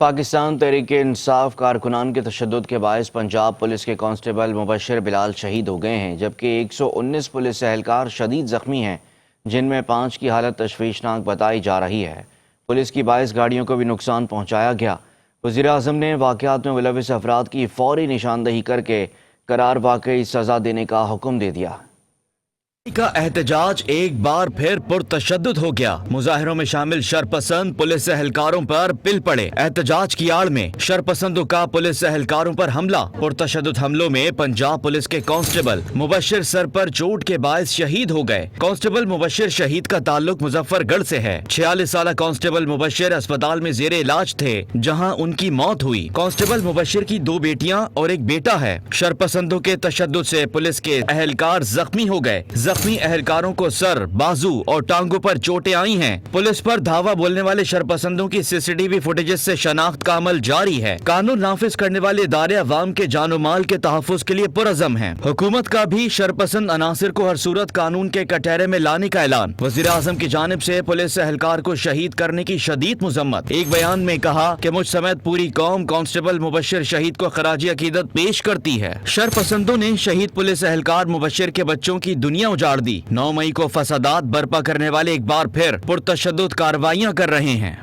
پاکستان تحریک انصاف کارکنان کے تشدد کے باعث پنجاب پولیس کے کانسٹیبل مبشر بلال شہید ہو گئے ہیں، جبکہ 119 پولیس اہلکار شدید زخمی ہیں، جن میں 5 کی حالت تشویشناک بتائی جا رہی ہے۔ پولیس کی 22 گاڑیوں کو بھی نقصان پہنچایا گیا۔ وزیر اعظم نے واقعات میں ملوث افراد کی فوری نشاندہی کر کے قرار واقعی سزا دینے کا حکم دے دیا۔ کا احتجاج ایک بار پھر پرتشدد ہو گیا۔ مظاہروں میں شامل شرپسند پولیس اہلکاروں پر پل پڑے۔ احتجاج کی آڑ میں شرپسندوں کا پولیس اہلکاروں پر حملہ۔ پرتشدد حملوں میں پنجاب پولیس کے کانسٹیبل مبشر سر پر چوٹ کے باعث شہید ہو گئے۔ کانسٹیبل مبشر شہید کا تعلق مظفر گڑھ سے ہے۔ 46 سالہ کانسٹیبل مبشر اسپتال میں زیر علاج تھے، جہاں ان کی موت ہوئی۔ کانسٹیبل مبشر کی 2 بیٹیاں اور ایک بیٹا ہے۔ شرپسندوں کے تشدد سے پولیس کے اہلکار زخمی ہو گئے۔ زخمی اہلکاروں کو سر، بازو اور ٹانگوں پر چوٹیں آئی ہیں۔ پولیس پر دھاوا بولنے والے شرپسندوں کی CCTV فوٹیجز سے شناخت کا عمل جاری ہے۔ قانون نافذ کرنے والے ادارے عوام کے جان و مال کے تحفظ کے لیے پرعزم ہیں۔ حکومت کا بھی شرپسند عناصر کو ہر صورت قانون کے کٹہرے میں لانے کا اعلان۔ وزیر اعظم کی جانب سے پولیس اہلکار کو شہید کرنے کی شدید مذمت۔ ایک بیان میں کہا کہ مجھ سمیت پوری قوم کانسٹیبل مبشر شہید کو خراج عقیدت پیش کرتی ہے۔ شرپسندوں نے شہید پولیس اہلکار مبشر کے بچوں کی دنیا اجاڑ دی۔ 9 مئی کو فسادات برپا کرنے والے ایک بار پھر پرتشدد کارروائیاں کر رہے ہیں۔